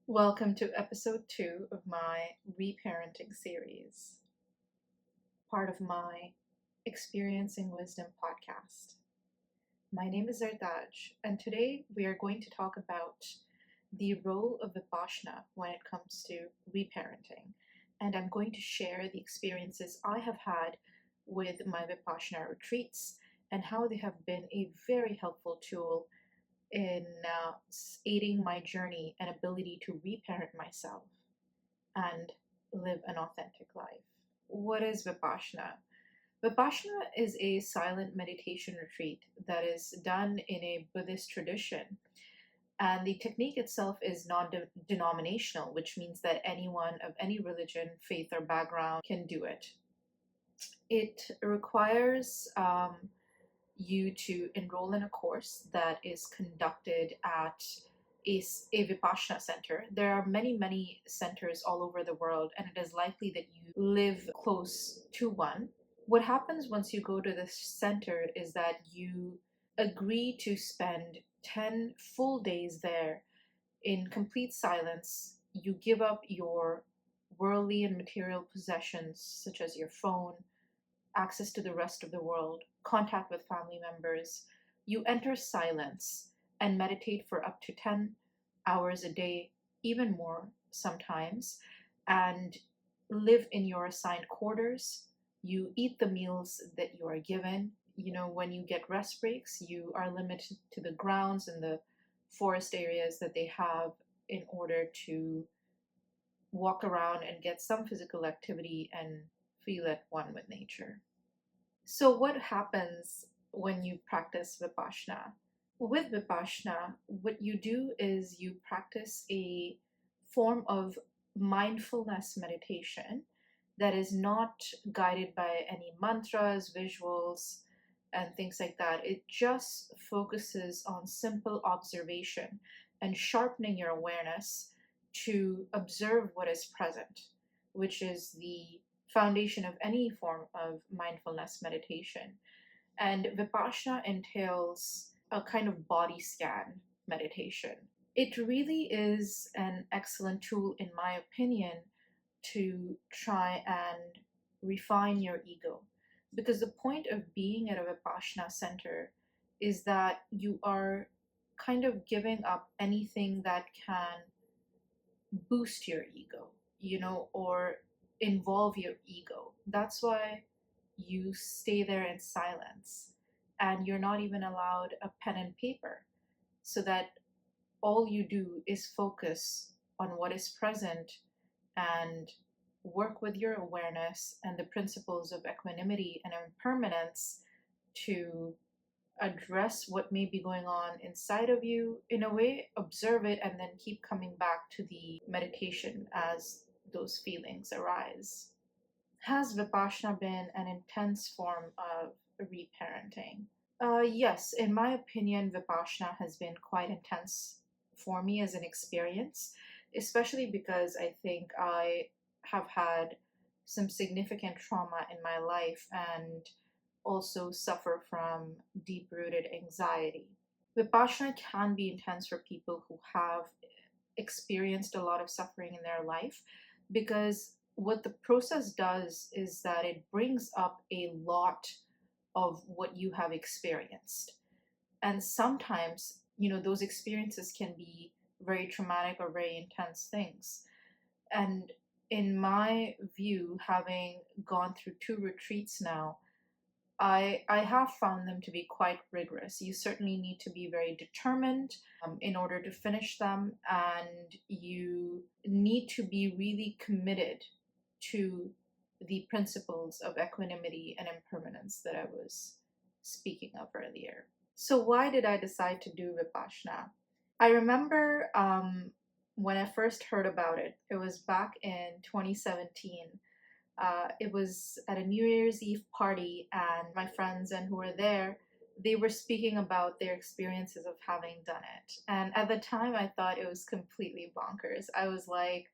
Welcome to episode 2 of my Reparenting Series, part of my Experiencing Wisdom podcast. My name is Zardaj, and today we are going to talk about the role of Vipassana when it comes to reparenting. And I'm going to share the experiences I have had with my Vipassana retreats and how they have been a very helpful tool in aiding my journey and ability to reparent myself and live an authentic life. What is Vipassana? Vipassana is a silent meditation retreat that is done in a Buddhist tradition. And the technique itself is non denominational, which means that anyone of any religion, faith, or background can do it. It requires you to enroll in a course that is conducted at a Vipassana center. There are many centers all over the world, and it is likely that you live close to one. What happens once you go to this center is that you agree to spend 10 full days there in complete silence. You give up your worldly and material possessions, such as your phone, access to the rest of the world, contact with family members. You enter silence and meditate for up to 10 hours a day, even more sometimes, and live in your assigned quarters. You eat the meals that you are given. When you get rest breaks, you are limited to the grounds and the forest areas that they have in order to walk around and get some physical activity and feel at one with nature. So, what happens when you practice Vipassana? With Vipassana, what you do is you practice a form of mindfulness meditation that is not guided by any mantras, visuals, and things like that. It just focuses on simple observation and sharpening your awareness to observe what is present, which is the foundation of any form of mindfulness meditation. And Vipassana entails a kind of body scan meditation. It really is an excellent tool, in my opinion, to try and refine your ego. Because the point of being at a Vipassana center is that you are kind of giving up anything that can boost your ego, or involve your ego. That's why you stay there in silence and you're not even allowed a pen and paper, so that all you do is focus on what is present and work with your awareness and the principles of equanimity and impermanence to address what may be going on inside of you. In a way, observe it and then keep coming back to the meditation as those feelings arise. Has Vipassana been an intense form of reparenting? Yes, in my opinion, Vipassana has been quite intense for me as an experience, especially because I think I have had some significant trauma in my life and also suffer from deep rooted anxiety. Vipassana can be intense for people who have experienced a lot of suffering in their life, because what the process does is that it brings up a lot of what you have experienced. And sometimes, those experiences can be very traumatic or very intense things. And in my view, having gone through 2 retreats now, I have found them to be quite rigorous. You certainly need to be very determined in order to finish them, and you need to be really committed to the principles of equanimity and impermanence that I was speaking of earlier. So, why did I decide to do Vipassana? I remember when I first heard about it, it was back in 2017. It was at a New Year's Eve party, and my friends and who were there, they were speaking about their experiences of having done it. And at the time, I thought it was completely bonkers. I was like,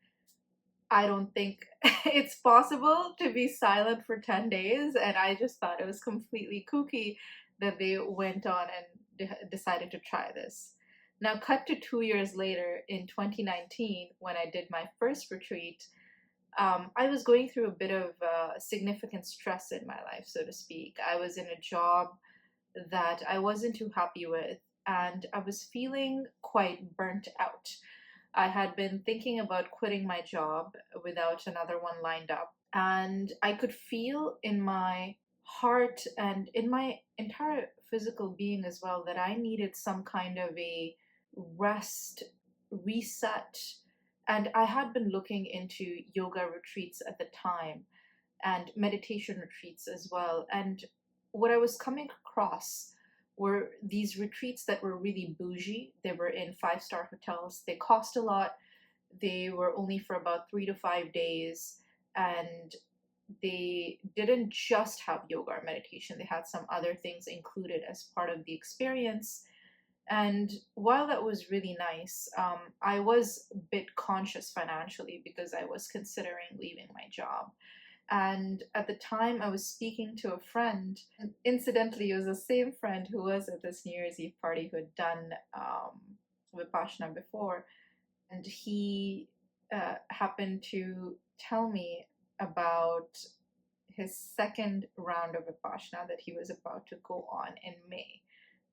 I don't think it's possible to be silent for 10 days. And I just thought it was completely kooky that they went on and decided to try this. Now, cut to 2 years later in 2019, when I did my first retreat, I was going through a bit of significant stress in my life, so to speak. I was in a job that I wasn't too happy with, and I was feeling quite burnt out. I had been thinking about quitting my job without another one lined up, and I could feel in my heart and in my entire physical being as well that I needed some kind of a rest, reset. And I had been looking into yoga retreats at the time and meditation retreats as well. And what I was coming across were these retreats that were really bougie. They were in five-star hotels. They cost a lot. They were only for about 3 to 5 days. And they didn't just have yoga or meditation, they had some other things included as part of the experience. And while that was really nice, I was a bit conscious financially because I was considering leaving my job. And at the time, I was speaking to a friend. Incidentally, it was the same friend who was at this New Year's Eve party who had done Vipassana before. And he happened to tell me about his second round of Vipassana that he was about to go on in May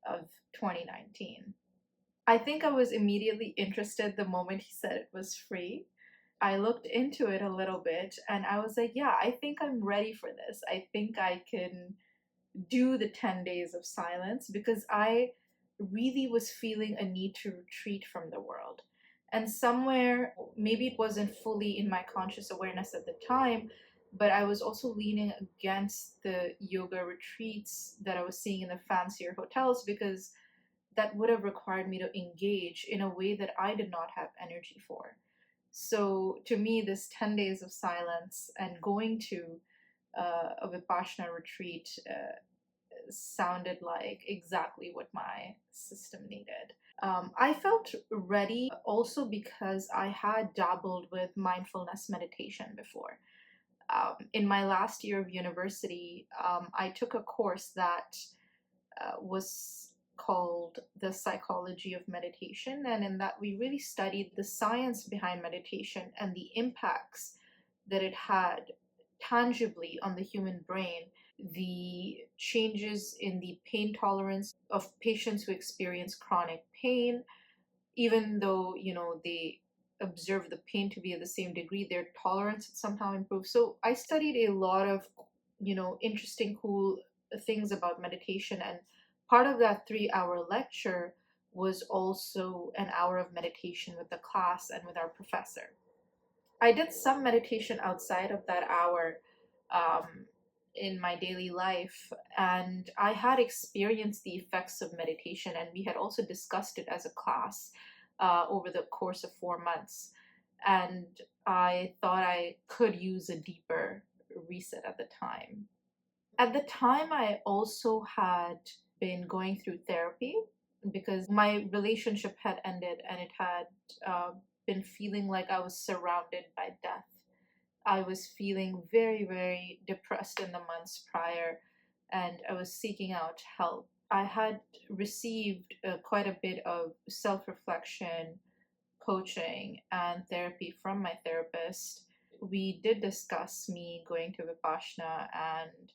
of 2019. I think I was immediately interested the moment he said it was free. I looked into it a little bit and I was like, yeah, I think I'm ready for this. I think I can do the 10 days of silence because I really was feeling a need to retreat from the world. And somewhere, maybe it wasn't fully in my conscious awareness at the time, but I was also leaning against the yoga retreats that I was seeing in the fancier hotels because that would have required me to engage in a way that I did not have energy for. So to me, this 10 days of silence and going to a Vipassana retreat sounded like exactly what my system needed. I felt ready also because I had dabbled with mindfulness meditation before. In my last year of university, I took a course that was called The Psychology of Meditation, and in that we really studied the science behind meditation and the impacts that it had tangibly on the human brain, the changes in the pain tolerance of patients who experience chronic pain, even though they observe the pain to be at the same degree, their tolerance somehow improves. So I studied a lot of interesting, cool things about meditation, and part of that 3 hour lecture was also an hour of meditation with the class and with our professor. I did some meditation outside of that hour in my daily life, and I had experienced the effects of meditation, and we had also discussed it as a class over the course of 4 months. And I thought I could use a deeper reset at the time. At the time, I also had been going through therapy because my relationship had ended and it had been feeling like I was surrounded by death. I was feeling very, very depressed in the months prior, and I was seeking out help. I had received quite a bit of self reflection, coaching, and therapy from my therapist. We did discuss me going to Vipassana, and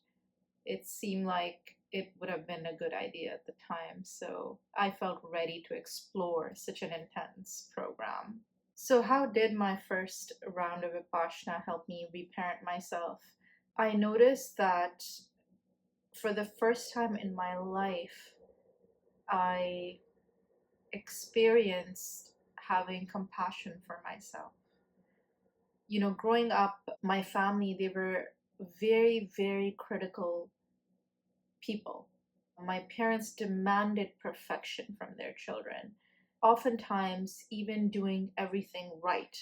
it seemed like it would have been a good idea at the time. So I felt ready to explore such an intense program. So, how did my first round of Vipassana help me reparent myself? I noticed that for the first time in my life, I experienced having compassion for myself. Growing up, my family, they were very, very critical people. My parents demanded perfection from their children. Oftentimes, even doing everything right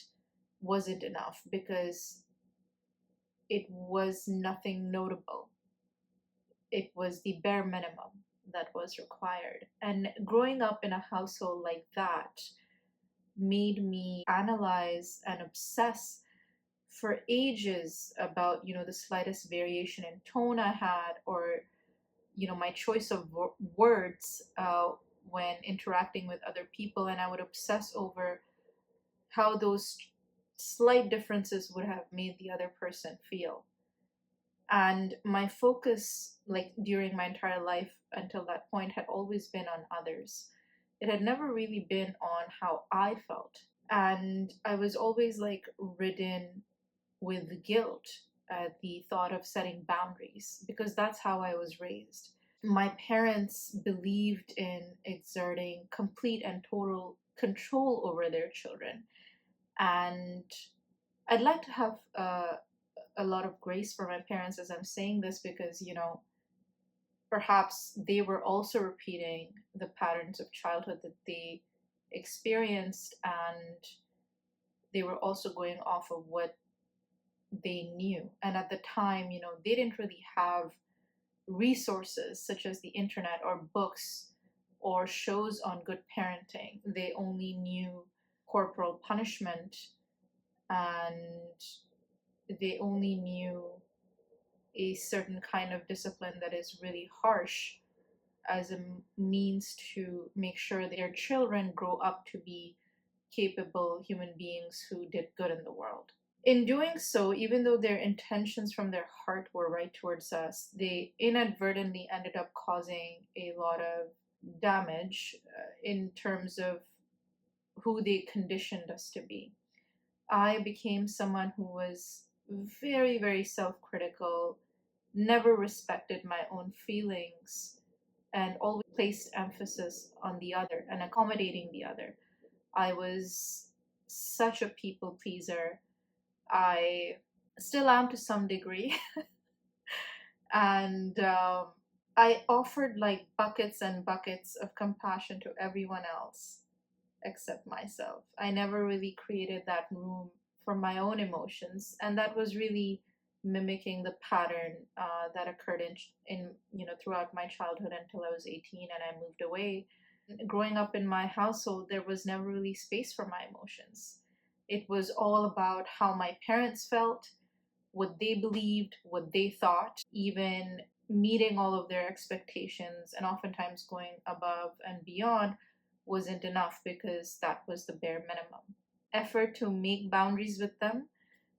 wasn't enough because it was nothing notable. It was the bare minimum that was required. And growing up in a household like that made me analyze and obsess for ages about, the slightest variation in tone I had, or, my choice of words when interacting with other people, and I would obsess over how those slight differences would have made the other person feel. And my focus, like during my entire life until that point, had always been on others. It had never really been on how I felt. And I was always like ridden with guilt at the thought of setting boundaries because that's how I was raised. My parents believed in exerting complete and total control over their children. And I'd like to have a lot of grace for my parents as I'm saying this because, perhaps they were also repeating the patterns of childhood that they experienced, and they were also going off of what they knew. And at the time, they didn't really have resources such as the internet or books or shows on good parenting. They only knew corporal punishment, and they only knew a certain kind of discipline that is really harsh as a means to make sure their children grow up to be capable human beings who did good in the world. In doing so, even though their intentions from their heart were right towards us, they inadvertently ended up causing a lot of damage in terms of who they conditioned us to be. I became someone who was very, very self critical, never respected my own feelings, and always placed emphasis on the other and accommodating the other. I was such a people pleaser. I still am to some degree. And I offered like buckets and buckets of compassion to everyone else except myself. I never really created that room for my own emotions, and that was really mimicking the pattern that occurred in throughout my childhood until I was 18 and I moved away. Growing up in my household, there was never really space for my emotions. It was all about how my parents felt, what they believed, what they thought, even meeting all of their expectations and oftentimes going above and beyond wasn't enough because that was the bare minimum. Effort to make boundaries with them.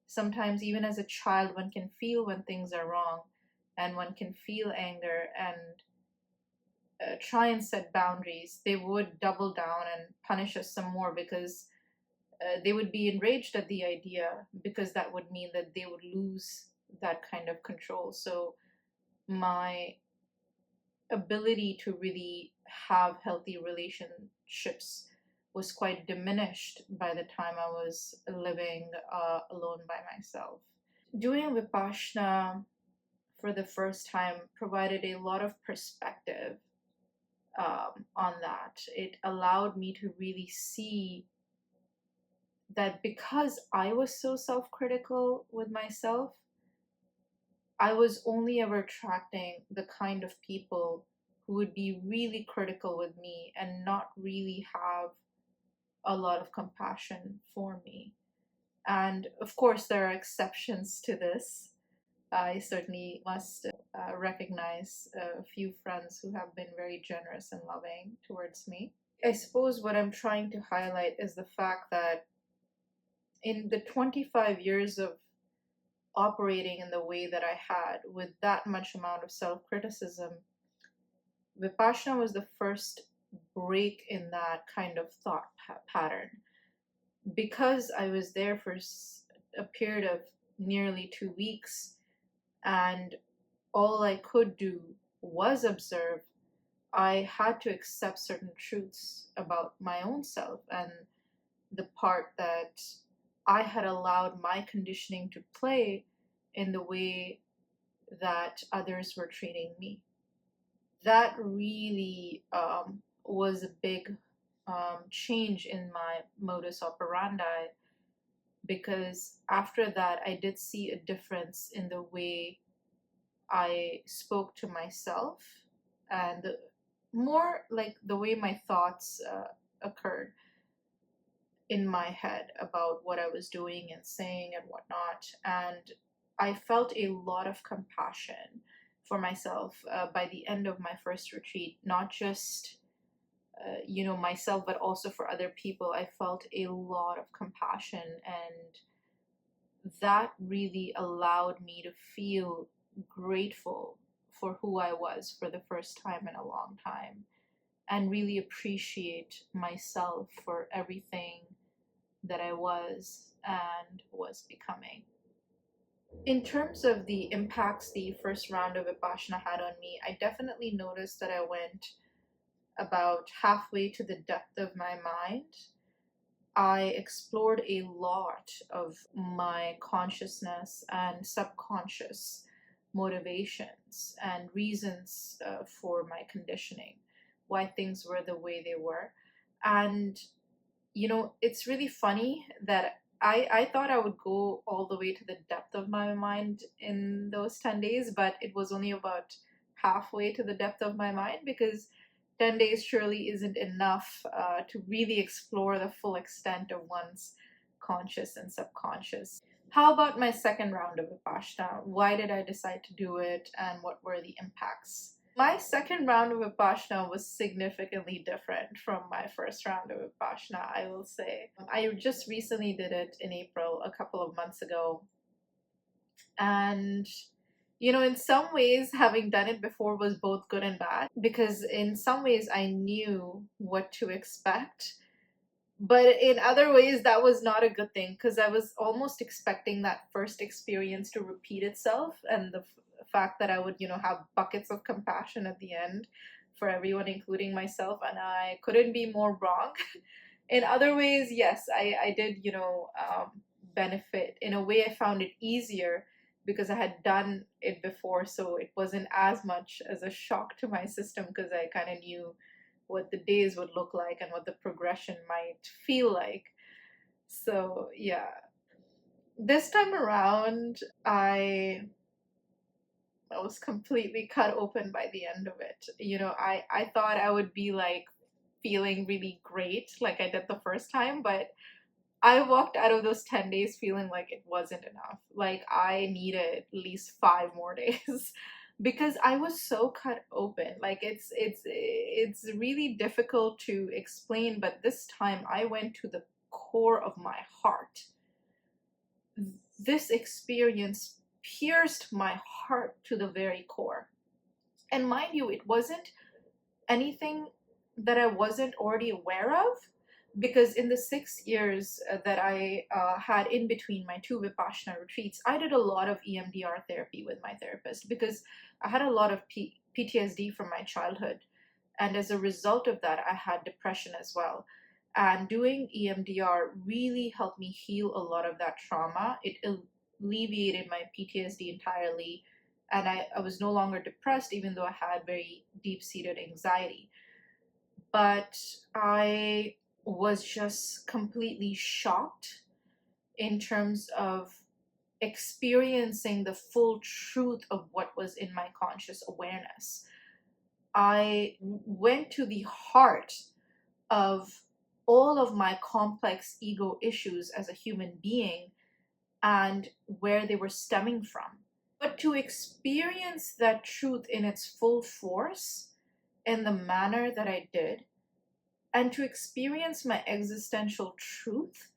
Sometimes, even as a child, one can feel when things are wrong and one can feel anger and try and set boundaries. They would double down and punish us some more because they would be enraged at the idea because that would mean that they would lose that kind of control. So my ability to really have healthy relationships was quite diminished by the time I was living alone by myself. Doing Vipassana for the first time provided a lot of perspective on that. It allowed me to really see that because I was so self-critical with myself, I was only ever attracting the kind of people who would be really critical with me and not really have a lot of compassion for me. And of course, there are exceptions to this. I certainly must recognize a few friends who have been very generous and loving towards me. I suppose what I'm trying to highlight is the fact that in the 25 years of operating in the way that I had with that much amount of self-criticism, Vipassana was the first break in that kind of thought pattern. Because I was there for a period of nearly 2 weeks and all I could do was observe, I had to accept certain truths about my own self and the part that I had allowed my conditioning to play in the way that others were treating me. That really was a big change in my modus operandi, because after that I did see a difference in the way I spoke to myself and more like the way my thoughts occurred in my head about what I was doing and saying and whatnot. And I felt a lot of compassion for myself by the end of my first retreat, not just myself, but also for other people, I felt a lot of compassion, and that really allowed me to feel grateful for who I was for the first time in a long time, and really appreciate myself for everything that I was and was becoming. In terms of the impacts the first round of Vipassana had on me, I definitely noticed that I went about halfway to the depth of my mind. I explored a lot of my consciousness and subconscious motivations and reasons for my conditioning, why things were the way they were. And, it's really funny that I thought I would go all the way to the depth of my mind in those 10 days, but it was only about halfway to the depth of my mind, because 10 days surely isn't enough to really explore the full extent of one's conscious and subconscious. How about my second round of Vipassana? Why did I decide to do it, and what were the impacts? My second round of Vipassana was significantly different from my first round of Vipassana, I will say. I just recently did it in April, a couple of months ago. And in some ways, having done it before was both good and bad, because in some ways I knew what to expect. But in other ways, that was not a good thing, because I was almost expecting that first experience to repeat itself, and the fact that I would, have buckets of compassion at the end for everyone, including myself, and I couldn't be more wrong. In other ways, yes, I did, benefit. In a way, I found it easier because I had done it before, so it wasn't as much as a shock to my system, because I kind of knew what the days would look like and what the progression might feel like. So yeah, this time around, I was completely cut open by the end of it. I thought I would be like feeling really great like I did the first time, but I walked out of those 10 days feeling like it wasn't enough. Like I needed at least 5 more days because I was so cut open. Like it's really difficult to explain, but this time I went to the core of my heart. This experience pierced my heart to the very core. And mind you, it wasn't anything that I wasn't already aware of, because in the 6 years that I had in between my 2 Vipassana retreats, I did a lot of EMDR therapy with my therapist, because I had a lot of PTSD from my childhood. And as a result of that, I had depression as well. And doing EMDR really helped me heal a lot of that trauma. It alleviated my PTSD entirely. And I was no longer depressed, even though I had very deep-seated anxiety. But I was just completely shocked in terms of experiencing the full truth of what was in my conscious awareness. I went to the heart of all of my complex ego issues as a human being and where they were stemming from. But to experience that truth in its full force in the manner that I did, and to experience my existential truth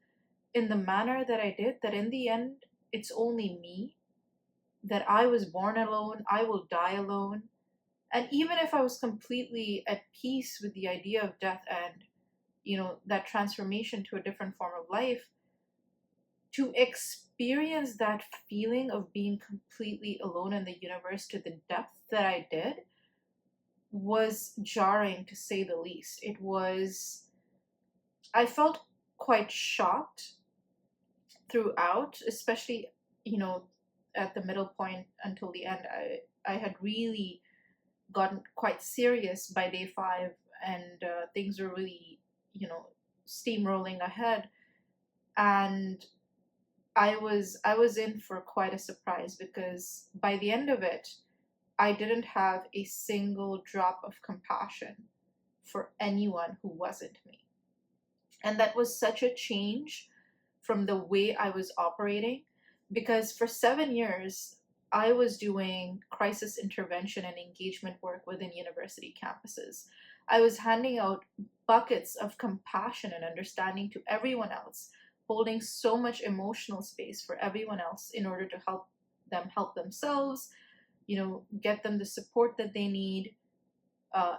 in the manner that I did, that in the end, it's only me, that I was born alone, I will die alone. And even if I was completely at peace with the idea of death and, that transformation to a different form of life, to experience that feeling of being completely alone in the universe to the depth that I did was jarring, to say the least. I felt quite shocked throughout, especially, at the middle point until the end. I had really gotten quite serious by day 5, and things were really, steamrolling ahead. And I was in for quite a surprise, because by the end of it, I didn't have a single drop of compassion for anyone who wasn't me. And that was such a change from the way I was operating, because for 7 years, I was doing crisis intervention and engagement work within university campuses. I was handing out buckets of compassion and understanding to everyone else, holding so much emotional space for everyone else in order to help them help themselves, get them the support that they need,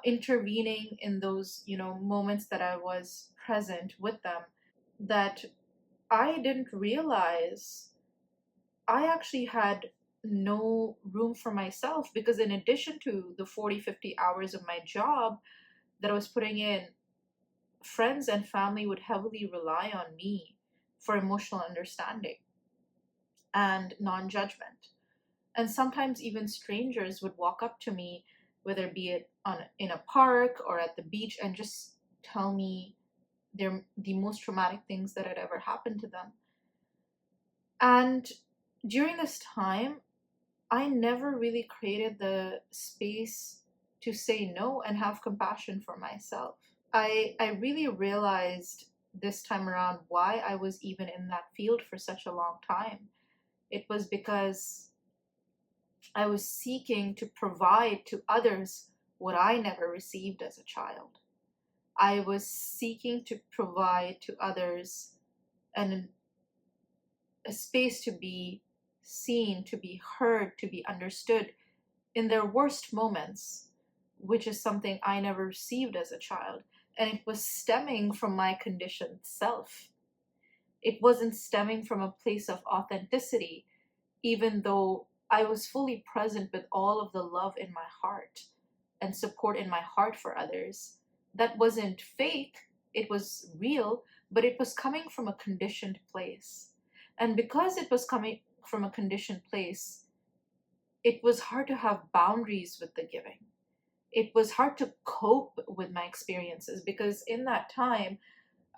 intervening in those, moments that I was present with them, that I didn't realize I actually had no room for myself, because in addition to the 40, 50 hours of my job that I was putting in, friends and family would heavily rely on me for emotional understanding and non-judgment. And sometimes even strangers would walk up to me, whether be it in a park or at the beach, and just tell me the most traumatic things that had ever happened to them. And during this time, I never really created the space to say no and have compassion for myself. I really realized this time around why I was even in that field for such a long time. It was because I was seeking to provide to others what I never received as a child. I was seeking to provide to others an, a space to be seen, to be heard, to be understood in their worst moments, which is something I never received as a child. And it was stemming from my conditioned self. It wasn't stemming from a place of authenticity, even though I was fully present with all of the love in my heart and support in my heart for others. That wasn't fake, it was real, but it was coming from a conditioned place. And because it was coming from a conditioned place, it was hard to have boundaries with the giving. It was hard to cope with my experiences, because in that time,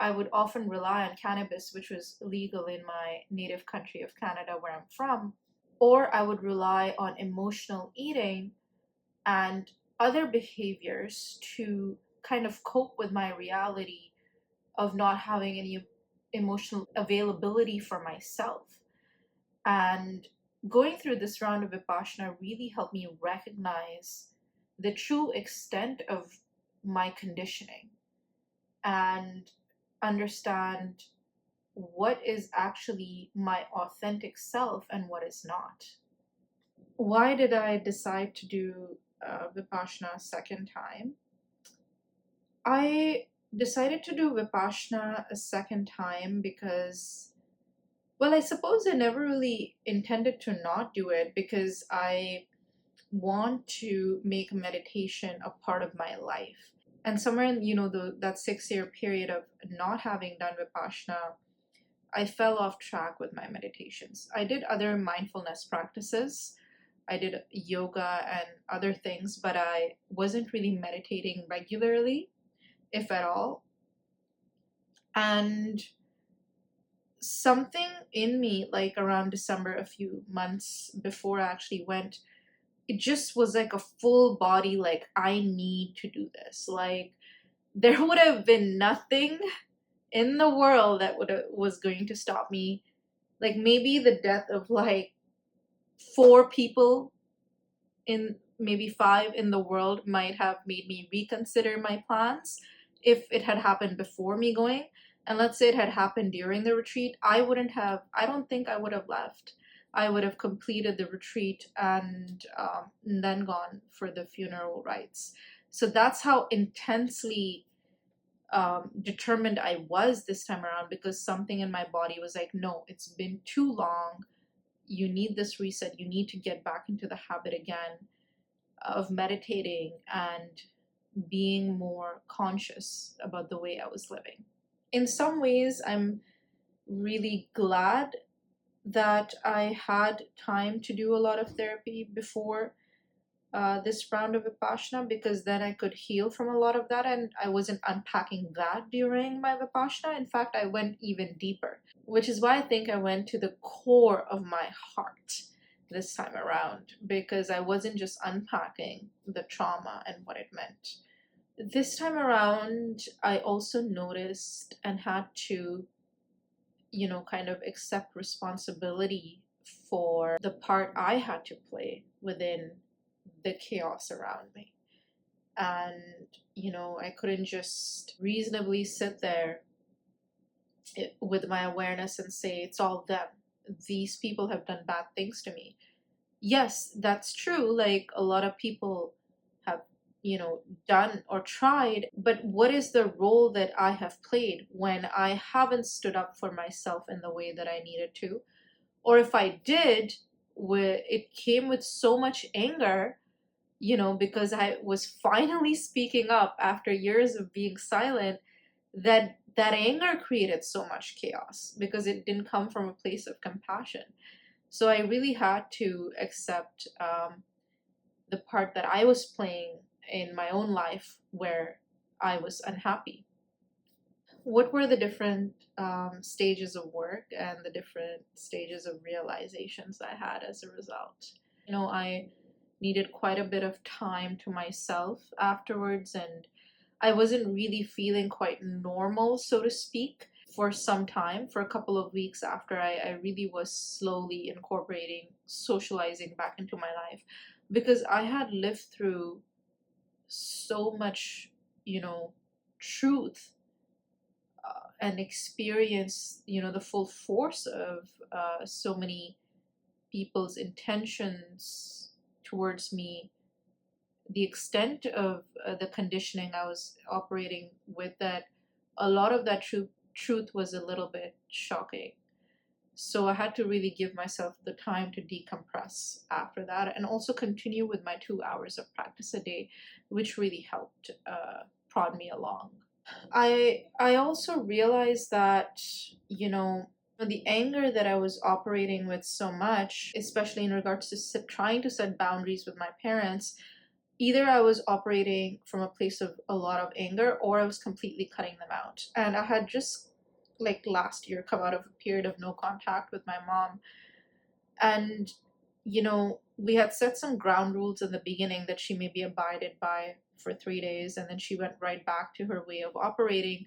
I would often rely on cannabis, which was legal in my native country of Canada, where I'm from, or I would rely on emotional eating and other behaviors to kind of cope with my reality of not having any emotional availability for myself. And going through this round of Vipassana really helped me recognize the true extent of my conditioning and understand what is actually my authentic self and what is not. Why did I decide to do Vipassana a second time? I decided to do Vipassana a second time because, well, I suppose I never really intended to not do it, because I want to make meditation a part of my life. And somewhere in, that 6 year period of not having done Vipassana, I fell off track with my meditations. I did other mindfulness practices. I did yoga and other things, but I wasn't really meditating regularly, if at all. And something in me, like around December, a few months before I actually went, it just was like a full body, like, I need to do this. Like, there would have been nothing in the world that was going to stop me. Like, maybe the death of like 4 people, in maybe 5 in the world, might have made me reconsider my plans if it had happened before me going. And let's say it had happened during the retreat, I don't think I would have left. I would have completed the retreat and then gone for the funeral rites. So that's how intensely determined I was this time around, because something in my body was like, no, it's been too long. You need this reset. You need to get back into the habit again of meditating and being more conscious about the way I was living. In some ways, I'm really glad that I had time to do a lot of therapy before this round of Vipassana, because then I could heal from a lot of that, and I wasn't unpacking that during my Vipassana. In fact, I went even deeper, which is why I think I went to the core of my heart this time around, because I wasn't just unpacking the trauma and what it meant. This time around, I also noticed and had to, kind of accept responsibility for the part I had to play within the chaos around me. And, I couldn't just reasonably sit there with my awareness and say, it's all them. These people have done bad things to me. Yes, that's true. Like, a lot of people have, done or tried, but what is the role that I have played when I haven't stood up for myself in the way that I needed to? Or if I did, it came with so much anger, because I was finally speaking up after years of being silent, that anger created so much chaos because it didn't come from a place of compassion. So I really had to accept the part that I was playing in my own life where I was unhappy. What were the different stages of work and the different stages of realizations I had as a result? I needed quite a bit of time to myself afterwards, and I wasn't really feeling quite normal, so to speak, for some time, for a couple of weeks after I really was slowly incorporating socializing back into my life, because I had lived through so much, truth and experience, the full force of so many people's intentions towards me, the extent of the conditioning I was operating with, that a lot of that truth was a little bit shocking. So I had to really give myself the time to decompress after that, and also continue with my 2 hours of practice a day, which really helped prod me along. I also realized that, the anger that I was operating with so much, especially in regards to trying to set boundaries with my parents, either I was operating from a place of a lot of anger or I was completely cutting them out. And I had just, like, last year come out of a period of no contact with my mom. And, we had set some ground rules in the beginning that she maybe abided by for 3 days, and then she went right back to her way of operating.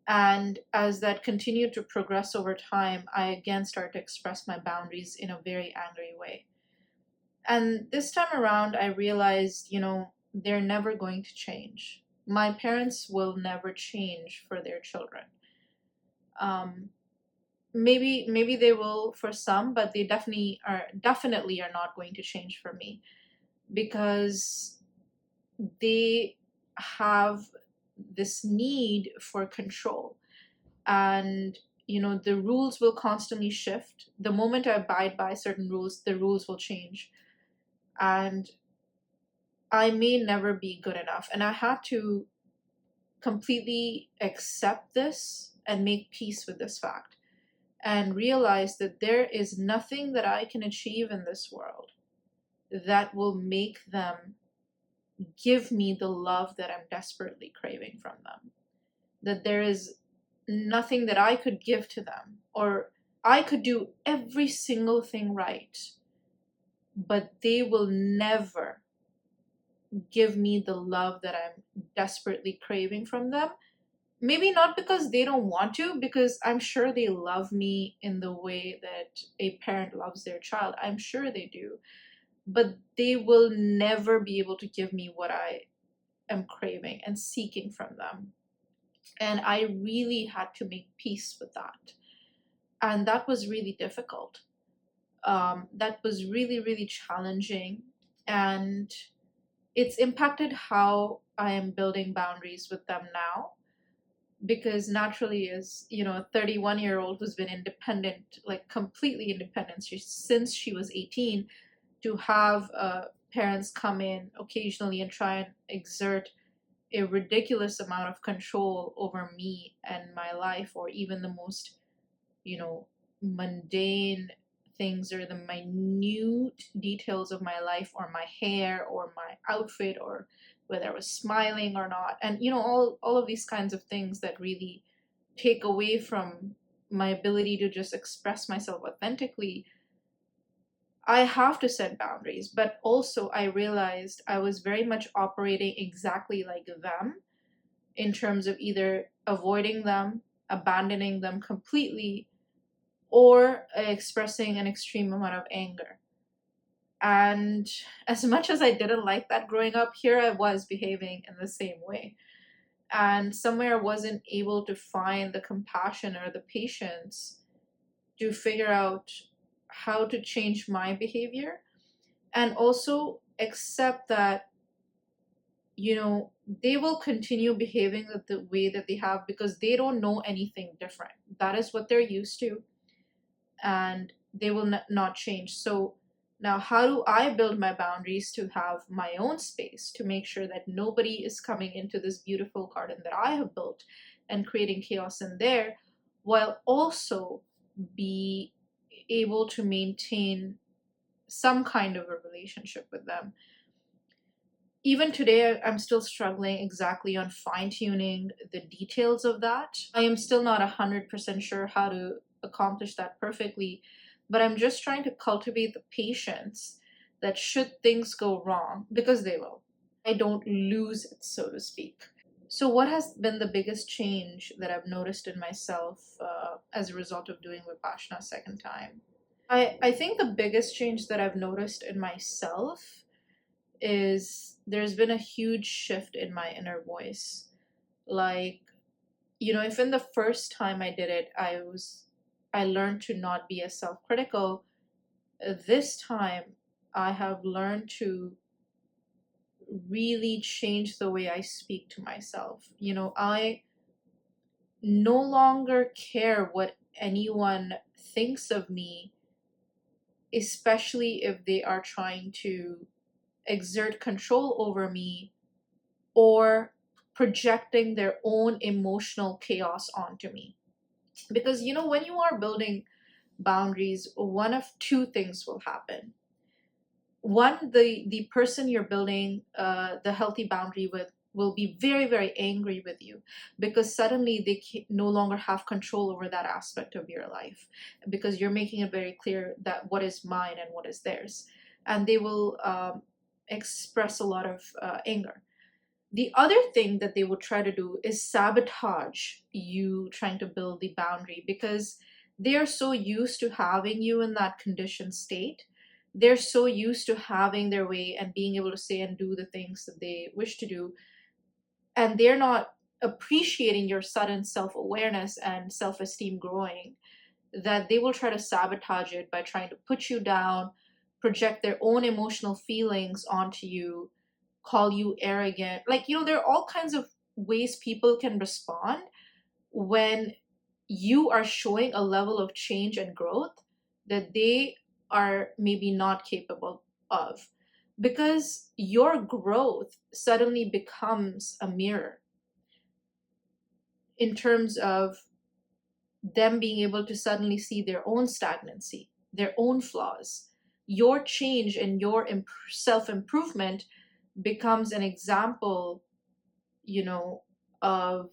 And as that continued to progress over time, I again started to express my boundaries in a very angry way. And this time around, I realized, they're never going to change. My parents will never change for their children. Maybe they will for some, but they definitely are not going to change for me, because they have this need for control, and the rules will constantly shift. The moment I abide by certain rules, the rules will change, and I may never be good enough. And I had to completely accept this and make peace with this fact, and realize that there is nothing that I can achieve in this world that will make them give me the love that I'm desperately craving from them. That there is nothing that I could give to them, or I could do every single thing right, but they will never give me the love that I'm desperately craving from them. Maybe not because they don't want to, because I'm sure they love me in the way that a parent loves their child. I'm sure they do. But they will never be able to give me what I am craving and seeking from them. And I really had to make peace with that. And that was really difficult. That was really, really challenging. And it's impacted how I am building boundaries with them now. Because naturally, as a 31-year-old who's been independent, like completely independent since she was 18, to have parents come in occasionally and try and exert a ridiculous amount of control over me and my life, or even the most, mundane things, or the minute details of my life, or my hair, or my outfit, or whether I was smiling or not. And, all of these kinds of things that really take away from my ability to just express myself authentically. I have to set boundaries, but also I realized I was very much operating exactly like them, in terms of either avoiding them, abandoning them completely, or expressing an extreme amount of anger. And as much as I didn't like that growing up, here I was behaving in the same way. And somewhere I wasn't able to find the compassion or the patience to figure out how to change my behavior, and also accept that, they will continue behaving the way that they have because they don't know anything different. That is what they're used to, and they will not change. So now, how do I build my boundaries to have my own space to make sure that nobody is coming into this beautiful garden that I have built and creating chaos in there, while also be able to maintain some kind of a relationship with them? Even today, I'm still struggling exactly on fine tuning the details of that. I am still not 100% sure how to accomplish that perfectly, but I'm just trying to cultivate the patience that should things go wrong, because they will, I don't lose it, so to speak. So, what has been the biggest change that I've noticed in myself as a result of doing Vipassana second time? I think the biggest change that I've noticed in myself is there's been a huge shift in my inner voice. Like, if in the first time I did it, I learned to not be as self-critical. This time I have learned to really change the way I speak to myself. I no longer care what anyone thinks of me, especially if they are trying to exert control over me or projecting their own emotional chaos onto me. Because, when you are building boundaries, one of two things will happen. One, the person you're building the healthy boundary with will be very, very angry with you, because suddenly they no longer have control over that aspect of your life, because you're making it very clear that what is mine and what is theirs. And they will express a lot of anger. The other thing that they would try to do is sabotage you trying to build the boundary, because they are so used to having you in that conditioned state. They're so used to having their way and being able to say and do the things that they wish to do. And they're not appreciating your sudden self awareness and self esteem growing, that they will try to sabotage it by trying to put you down, project their own emotional feelings onto you, call you arrogant. Like, there are all kinds of ways people can respond when you are showing a level of change and growth that they are maybe not capable of. Because your growth suddenly becomes a mirror in terms of them being able to suddenly see their own stagnancy, their own flaws. Your change and your self improvement becomes an example, of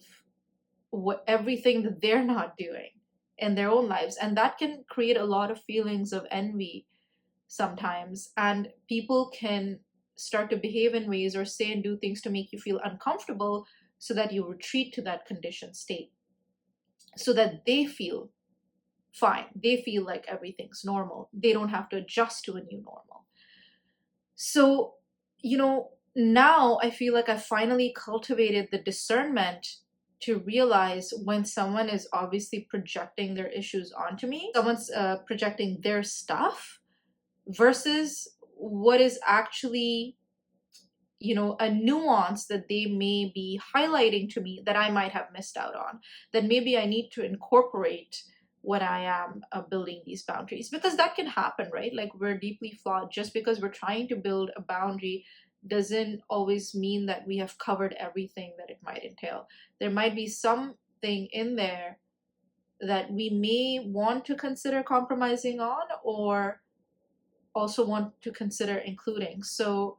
everything that they're not doing in their own lives. And that can create a lot of feelings of envy sometimes. And people can start to behave in ways or say and do things to make you feel uncomfortable, so that you retreat to that conditioned state, so that they feel fine. They feel like everything's normal. They don't have to adjust to a new normal. So, now I feel like I finally cultivated the discernment to realize when someone is obviously projecting their issues onto me, someone's projecting their stuff, versus what is actually, a nuance that they may be highlighting to me that I might have missed out on, that maybe I need to incorporate when I am building these boundaries. Because that can happen, right? Like, we're deeply flawed. Just because we're trying to build a boundary doesn't always mean that we have covered everything that it might entail. There might be something in there that we may want to consider compromising on, or also want to consider including. So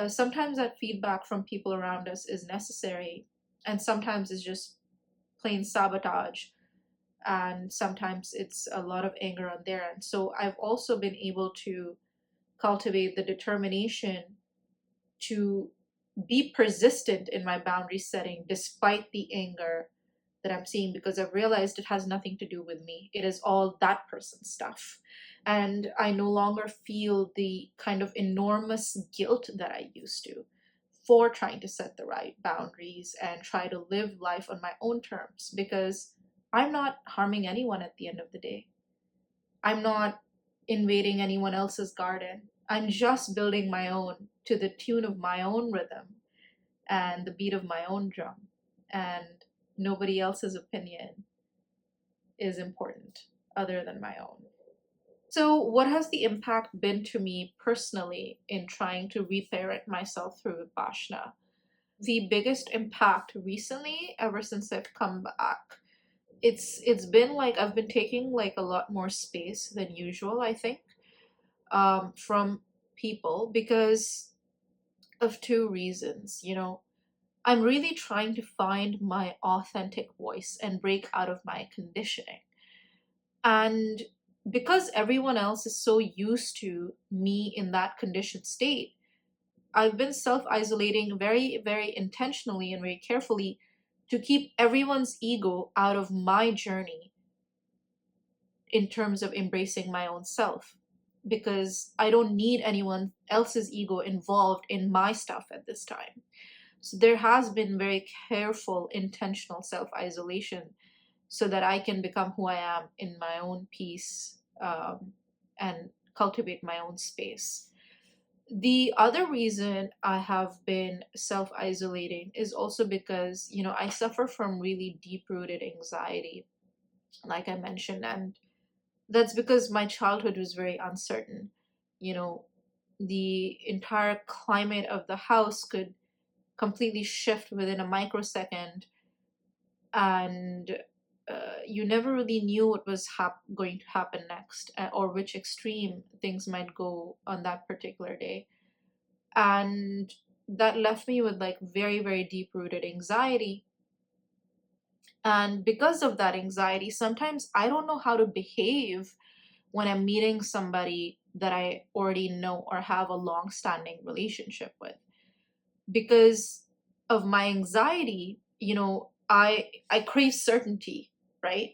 sometimes that feedback from people around us is necessary, and sometimes it's just plain sabotage, and sometimes it's a lot of anger on their end. So I've also been able to cultivate the determination to be persistent in my boundary setting despite the anger that I'm seeing, because I've realized it has nothing to do with me. It is all that person's stuff. And I no longer feel the kind of enormous guilt that I used to for trying to set the right boundaries and try to live life on my own terms, because I'm not harming anyone at the end of the day. I'm not invading anyone else's garden. I'm just building my own to the tune of my own rhythm and the beat of my own drum. And nobody else's opinion is important other than my own. So, what has the impact been to me personally in trying to reparent myself through Vipassana? The biggest impact recently, ever since I've come back, it's been like I've been taking like a lot more space than usual, I think, from people, because of two reasons. I'm really trying to find my authentic voice and break out of my conditioning. And because everyone else is so used to me in that conditioned state, I've been self isolating very, very intentionally and very carefully to keep everyone's ego out of my journey in terms of embracing my own self. Because I don't need anyone else's ego involved in my stuff at this time. So there has been very careful, intentional self isolation so that I can become who I am in my own peace, and cultivate my own space. The other reason I have been self isolating is also because, I suffer from really deep rooted anxiety, like I mentioned, and that's because my childhood was very uncertain. You know, the entire climate of the house could completely shift within a microsecond, and you never really knew what was going to happen next, or which extreme things might go on that particular day. And that left me with like very, very deep rooted anxiety. And because of that anxiety, sometimes I don't know how to behave when I'm meeting somebody that I already know or have a long standing relationship with. Because of my anxiety, I crave certainty, right?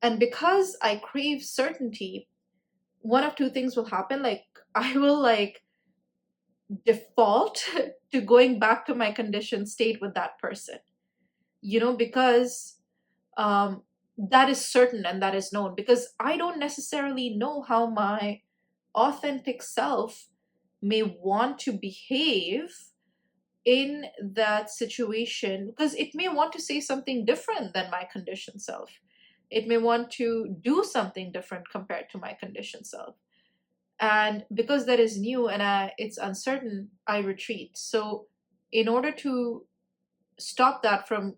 And because I crave certainty, one of two things will happen. Like, I will like default to going back to my conditioned state with that person, because um, that is certain and that is known. Because I don't necessarily know how my authentic self may want to behave in that situation, because it may want to say something different than my conditioned self. It may want to do something different compared to my conditioned self. And because that is new and it's uncertain, I retreat. So, in order to stop that from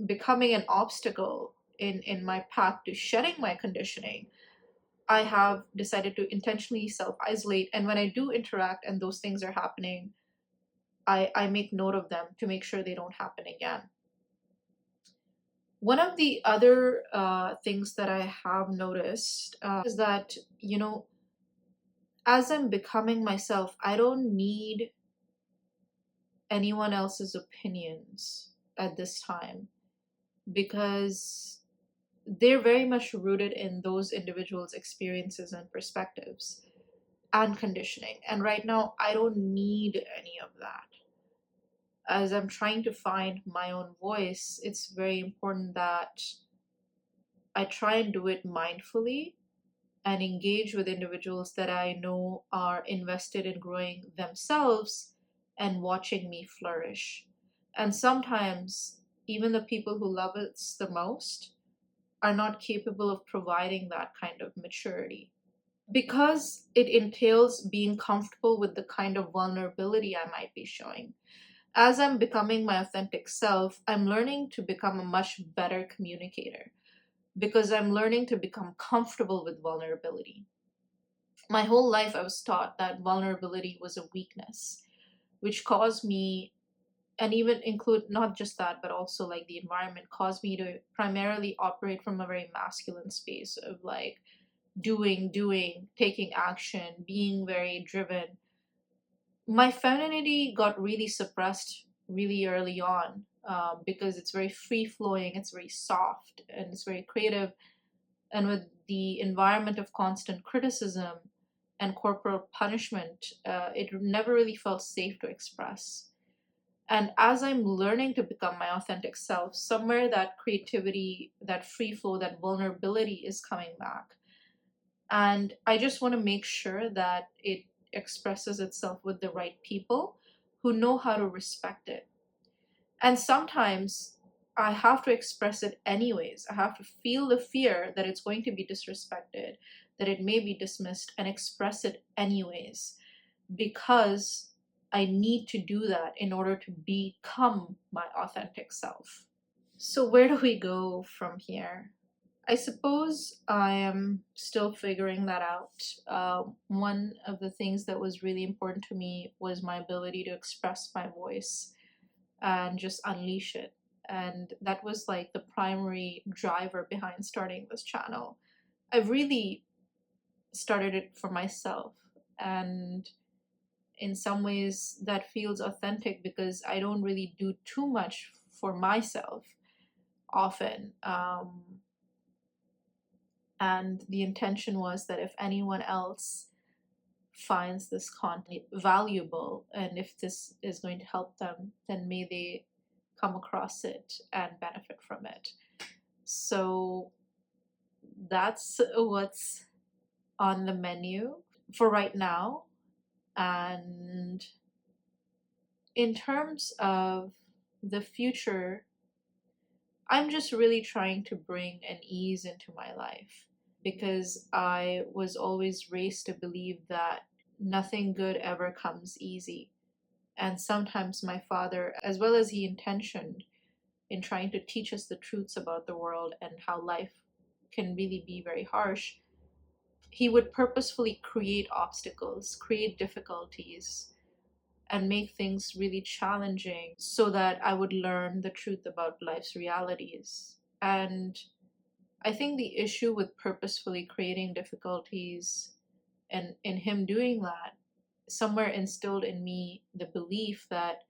becoming an obstacle in my path to shedding my conditioning, I have decided to intentionally self isolate. And when I do interact and those things are happening, I make note of them to make sure they don't happen again. One of the other things that I have noticed is that, as I'm becoming myself, I don't need anyone else's opinions at this time, because they're very much rooted in those individuals' experiences and perspectives and conditioning. And right now, I don't need any of that. As I'm trying to find my own voice, it's very important that I try and do it mindfully and engage with individuals that I know are invested in growing themselves and watching me flourish. And sometimes, even the people who love us the most are not capable of providing that kind of maturity. Because it entails being comfortable with the kind of vulnerability I might be showing. As I'm becoming my authentic self, I'm learning to become a much better communicator, because I'm learning to become comfortable with vulnerability. My whole life, I was taught that vulnerability was a weakness, which caused me, and even include not just that, but also like the environment caused me to primarily operate from a very masculine space of like doing, taking action, being very driven. My femininity got really suppressed really early on, because it's very free flowing, it's very soft, and it's very creative. And with the environment of constant criticism and corporal punishment, it never really felt safe to express. And as I'm learning to become my authentic self, somewhere that creativity, that free flow, that vulnerability is coming back. And I just want to make sure that it expresses itself with the right people who know how to respect it. And sometimes I have to express it anyways. I have to feel the fear that it's going to be disrespected, that it may be dismissed, and express it anyways, because I need to do that in order to become my authentic self. So, where do we go from here? I suppose I am still figuring that out. One of the things that was really important to me was my ability to express my voice and just unleash it. And that was like the primary driver behind starting this channel. I've really started it for myself. And in some ways, that feels authentic because I don't really do too much for myself often. And the intention was that if anyone else finds this content valuable and if this is going to help them, then may they come across it and benefit from it. So that's what's on the menu for right now. And in terms of the future, I'm just really trying to bring an ease into my life, because I was always raised to believe that nothing good ever comes easy. And sometimes my father, as well as he intentioned in trying to teach us the truths about the world and how life can really be very harsh, he would purposefully create obstacles, create difficulties, and make things really challenging so that I would learn the truth about life's realities. And I think the issue with purposefully creating difficulties and in him doing that, somewhere instilled in me the belief that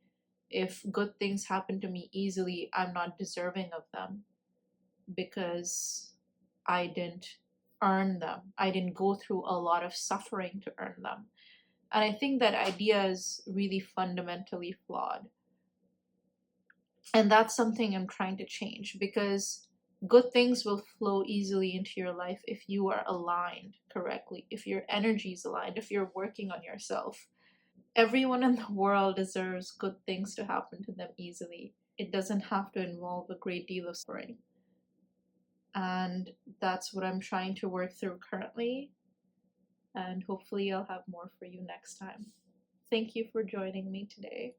if good things happen to me easily, I'm not deserving of them because I didn't earn them. I didn't go through a lot of suffering to earn them. And I think that idea is really fundamentally flawed. And that's something I'm trying to change, because good things will flow easily into your life if you are aligned correctly, if your energy is aligned, if you're working on yourself. Everyone in the world deserves good things to happen to them easily. It doesn't have to involve a great deal of suffering. And that's what I'm trying to work through currently. And hopefully I'll have more for you next time. Thank you for joining me today.